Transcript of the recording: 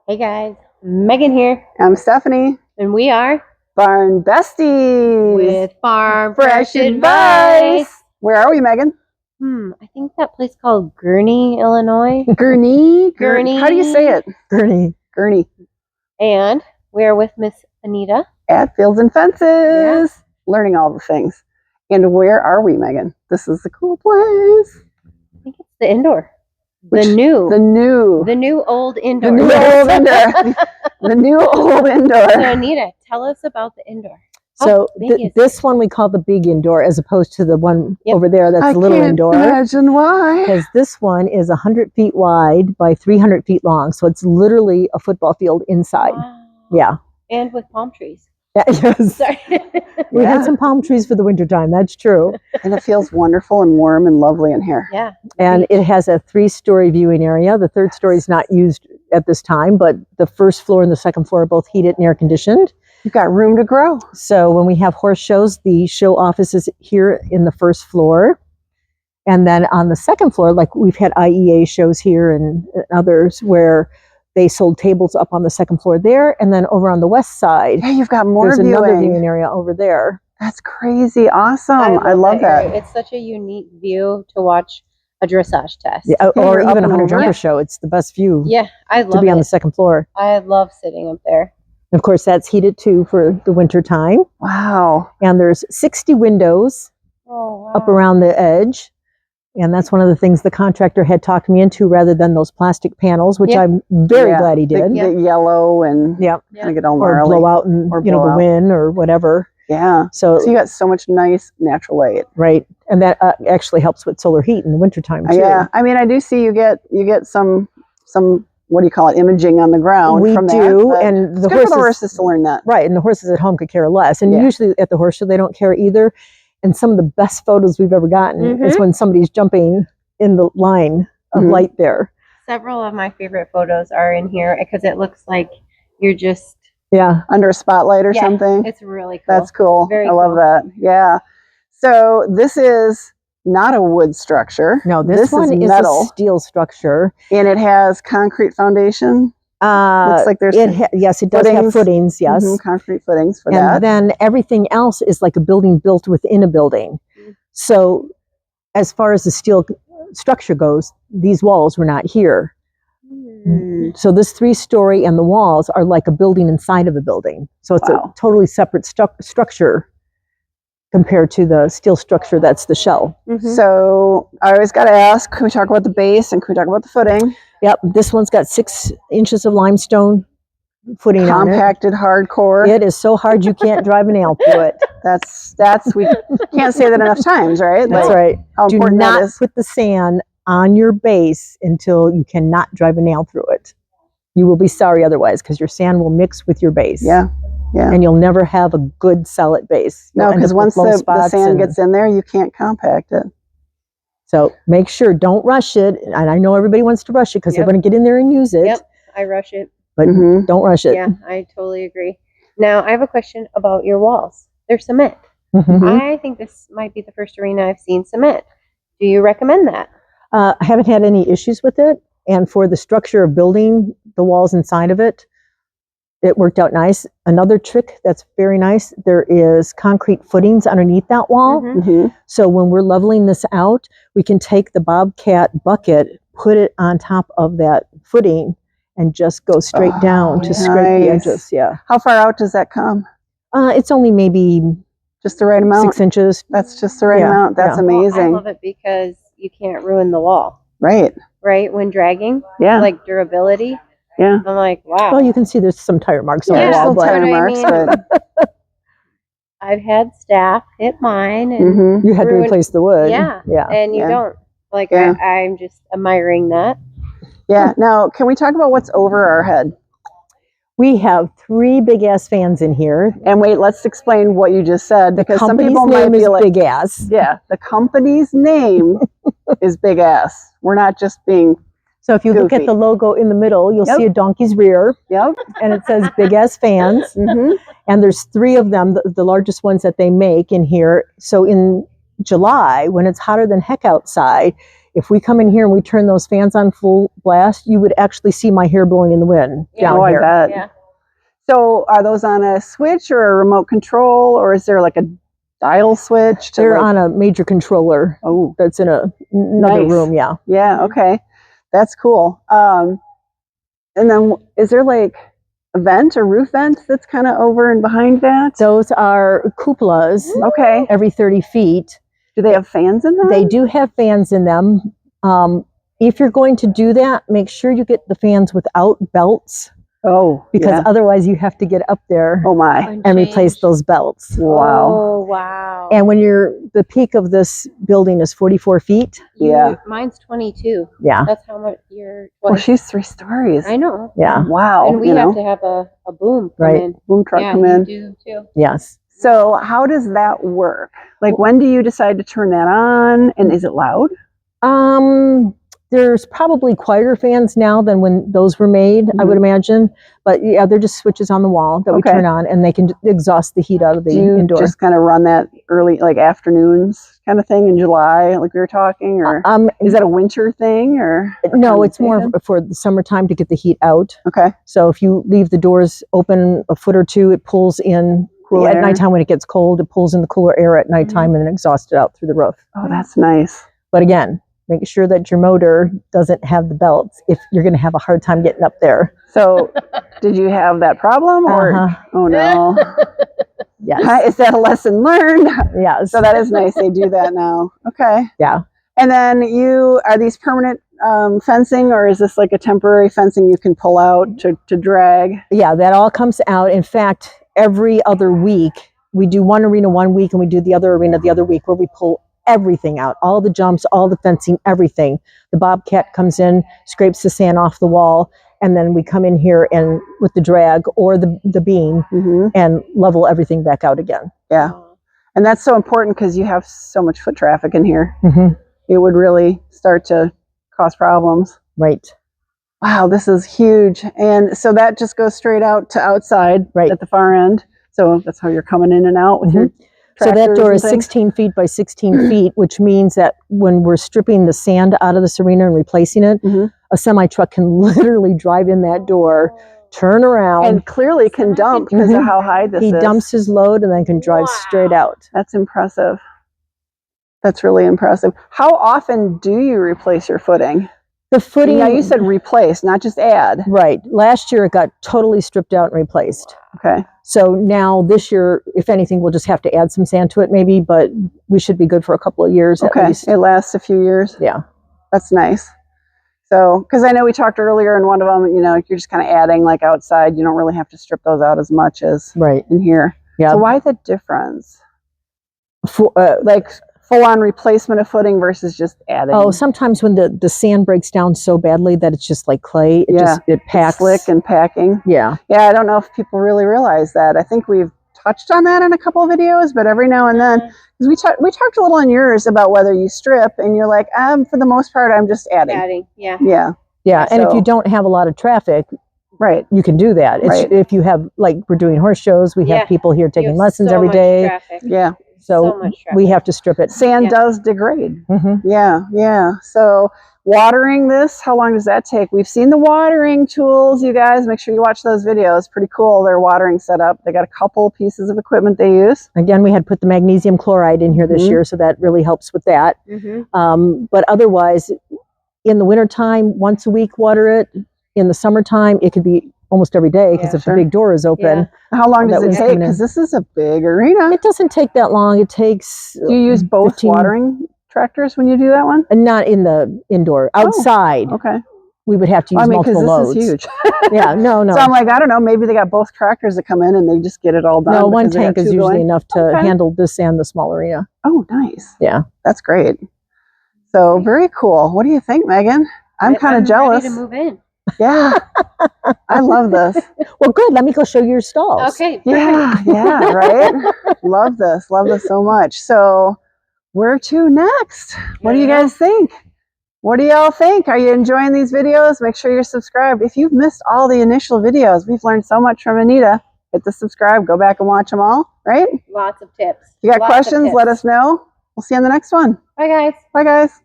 Hey guys, Megan here, I'm Stephanie. and we are Barn Besties with Farm Fresh Advice. Where are we, Megan? I think that place called Gurnee, Illinois. Gurnee? Gurnee. How do you say it? Gurnee. Gurnee. And we are with Miss Anita. At Fields and Fences. Yeah. Learning all the things. And where are we, Megan? This is a cool place. I think it's the indoor. The new old indoor. The new old indoor. The new old indoor. So Anita, tell us about the indoor. So this one we call the big indoor, as opposed to the one over there that's a little indoor. I can't imagine why. Because this one is 100 feet wide by 300 feet long. So it's literally a football field inside. Wow. Yeah. And with palm trees. Yeah, yes. Sorry. We had some palm trees for the wintertime. That's true. And it feels wonderful and warm and lovely in here. Yeah. And it has a 3-story viewing area. The 3rd story is not used at this time, but the 1st floor and the 2nd floor are both heated and air conditioned. You've got room to grow. So when we have horse shows, the show office is here in the 1st floor. And then on the 2nd floor, like we've had IEA shows here and others where they sold tables up on the 2nd floor there. And then over on the west side, yeah, you've got more there's another viewing area over there. That's crazy. Awesome. I love that. It's such a unique view to watch a dressage test. Yeah, or you're even up a and hunter-jumper over. show. It's the best view I to love be it. on the 2nd floor. I love sitting up there. And of course, that's heated too for the winter time. Wow. And there's 60 windows up around the edge. And that's one of the things the contractor had talked me into, rather than those plastic panels, which I'm very glad he did. The yellow and Yep. kind of get all Or gnarly. blow out and Or the blow out. wind or whatever. Yeah. So So you got so much nice natural light. right, and that actually helps with solar heat in the wintertime too. Yeah. I mean, I do see you get some what do you call it, imaging on the ground. We from do, that, and it's the good for the horses to learn that. Right, and the horses at home could care less. And Yeah. usually at the horse show, they don't care either. And some of the best photos we've ever gotten is when somebody's jumping in the line of light there. Several of my favorite photos are in here because it looks like you're just Under a spotlight or something. It's really cool. That's cool. Very I love cool. that. Yeah. So this is not a wood structure. No, this one is metal, a steel structure. and it has concrete foundation. Looks like there's yes, it does have footings. Yes, concrete footings for and that. then everything else is like a building built within a building. So as far as the steel structure goes, these walls were not here. So this 3-story and the walls are like a building inside of a building. So it's a totally separate structure compared to the steel structure that's the shell. So I always got to ask, can we talk about the base and can we talk about the footing? Yep, this one's got 6 inches of limestone footing on it. Compacted hardcore. It is so hard you can't drive a nail through it. That's we can't say that enough times, right? That's Like, right. How Do important that not is. put the sand on your base until you cannot drive a nail through it. You will be sorry otherwise, because your sand will mix with your base. Yeah. And you'll never have a good solid base. No, because once the sand gets in there, you can't compact it. So make sure, don't rush it. And I know everybody wants to rush it because they want to get in there and use it. Yep, I rush it. But don't rush it. Yeah, I totally agree. Now, I have a question about your walls. They're cement. I think this might be the first arena I've seen cement. Do you recommend that? I haven't had any issues with it. And for the structure of building the walls inside of it, it worked out nice. Another trick that's very nice, there is concrete footings underneath that wall. So when we're leveling this out, we can take the Bobcat bucket, put it on top of that footing, and just go straight down to scrape the edges. Yeah. How far out does that come? It's only maybe just the right amount. 6 inches. That's just the right amount. That's amazing. Well, I love it because you can't ruin the wall. Right. Right? When dragging. Yeah. Like durability. Yeah. I'm like, wow. Well, you can see there's some tire marks on the There's wall. still tire marks, but I've had staff hit mine and you had to replace the wood. Yeah. And you don't. Like, I'm just admiring that. Yeah. Now, can we talk about what's over our head? We have 3 big ass fans in here. And wait, let's explain what you just said, because some people might be like, big ass. Yeah, the company's name is Big Ass. We're not just being So if you look at the logo in the middle, you'll see a donkey's rear. Yep. And it says Big Ass Fans. And there's 3 of them, the largest ones that they make in here. So in July, when it's hotter than heck outside, If we come in here and we turn those fans on full blast, you would actually see my hair blowing in the wind Yeah. down Oh, I here. bet. Yeah. So are those on a switch or a remote control, or is there like a dial switch? They're on a major controller Oh, that's in another Nice. room. Yeah. yeah. Mhm. Okay. That's cool. And then is there like a vent or roof vent that's kind of over and behind that? Those are cupolas Okay. every 30 feet. Do they have fans in them? They do have fans in them. If you're going to do that, make sure you get the fans without belts, Oh, because yeah. otherwise you have to get up there Oh my. and replace change. those belts. Wow. Oh, wow. And when the peak of this building is 44 feet. Yeah. Mine's 22. Yeah. That's how much you're. Well, she's 3 stories. I know. Yeah. Wow. And we you have know, to have a boom come Right. in. boom truck Yeah, come you in. do too. Yes. So how does that work? Like, when do you decide to turn that on, and is it loud? There's probably quieter fans now than when those were made, I would imagine. But yeah, they're just switches on the wall that we Okay. turn on, and they can exhaust the heat out of the Do you indoor. just kind of run that early, like afternoons kind of thing in July, like we were talking, or is that a winter thing, or? No, it's more season? for the summertime to get the heat out. Okay. So if you leave the doors open a foot or two, it pulls in. Cool At air. nighttime when it gets cold, it pulls in the cooler air at nighttime and then exhausts it out through the roof. Oh, that's nice. But again, make sure that your motor doesn't have the belts if you're going to have a hard time getting up there. So, did you have that problem, or? Uh-huh. Oh no. Yes. Is that a lesson learned? Yes. So that is nice. They do that now. Okay. Yeah. And then are these permanent fencing, or is this like a temporary fencing you can pull out to drag? Yeah, that all comes out. In fact, every other week, we do one arena one week and we do the other arena the other week, where we pull everything out, all the jumps, all the fencing, everything. The bobcat comes in, scrapes the sand off the wall, and then we come in here and with the drag or the beam and level everything back out again. Yeah. And that's so important because you have so much foot traffic in here. It would really start to cause problems. Right. Wow, this is huge. And so that just goes straight out to outside at the far end. So that's how you're coming in and out with your So that door is tractors and things? 16 feet by 16 feet, which means that when we're stripping the sand out of this arena and replacing it, a semi-truck can literally drive in that door, turn around. And clearly can dump because of how high this is. He dumps his load and then can drive straight out. That's impressive. That's really impressive. How often do you replace your footing? The footing. Now you said replace, not just add. Right. Last year it got totally stripped out and replaced. Okay. So now this year, if anything, we'll just have to add some sand to it maybe, but we should be good for a couple of years at least. It lasts a few years. Yeah. That's nice. So, because I know we talked earlier in one of them, you know, you're just kind of adding like outside. You don't really have to strip those out as much as in here. Yeah. So why the difference? For, like full-on replacement of footing versus just adding? Oh, sometimes when the sand breaks down so badly that it's just like clay, it packs. It's slick and packing. Yeah. Yeah, I don't know if people really realize that. I think we've touched on that in a couple of videos, but every now and then, because we talked a little in yours about whether you strip, and you're like, for the most part, I'm just adding. Yeah. Yeah, and if you don't have a lot of traffic, you can do that. It's, if you have, like, we're doing horse shows, we have people here taking lessons every day. Traffic. Yeah. So we have to strip it. Sand does degrade. Yeah. So watering this, how long does that take? We've seen the watering tools, you guys. Make sure you watch those videos. Pretty cool, their watering setup. They got a couple pieces of equipment they use. Again, we had put the magnesium chloride in here this year, so that really helps with that. But otherwise, in the wintertime, once a week, water it. In the summertime, it could be almost every day, because if the big door is open. How long does it take? Because this is a big arena. It doesn't take that long. It takes. Do you use both watering tractors when you do that one? Not in the indoor. Outside. Okay. We would have to use multiple loads. This is huge. Yeah, no. So I'm like, I don't know, maybe they got both tractors that come in and they just get it all done. No, one tank is usually enough to handle this and the small arena. Oh, nice. Yeah. That's great. So very cool. What do you think, Megan? I'm kind of jealous. Ready to move in. Yeah. I love this. Well, good. Let me go show you your stalls. Okay. Yeah, right? Love this so much. So where to next? What do you guys think? What do y'all think? Are you enjoying these videos? Make sure you're subscribed. If you've missed all the initial videos, we've learned so much from Anita. Hit the subscribe, go back and watch them all, right? Lots of tips. If you got questions, let us know. We'll see you on the next one. Bye, guys. Bye, guys.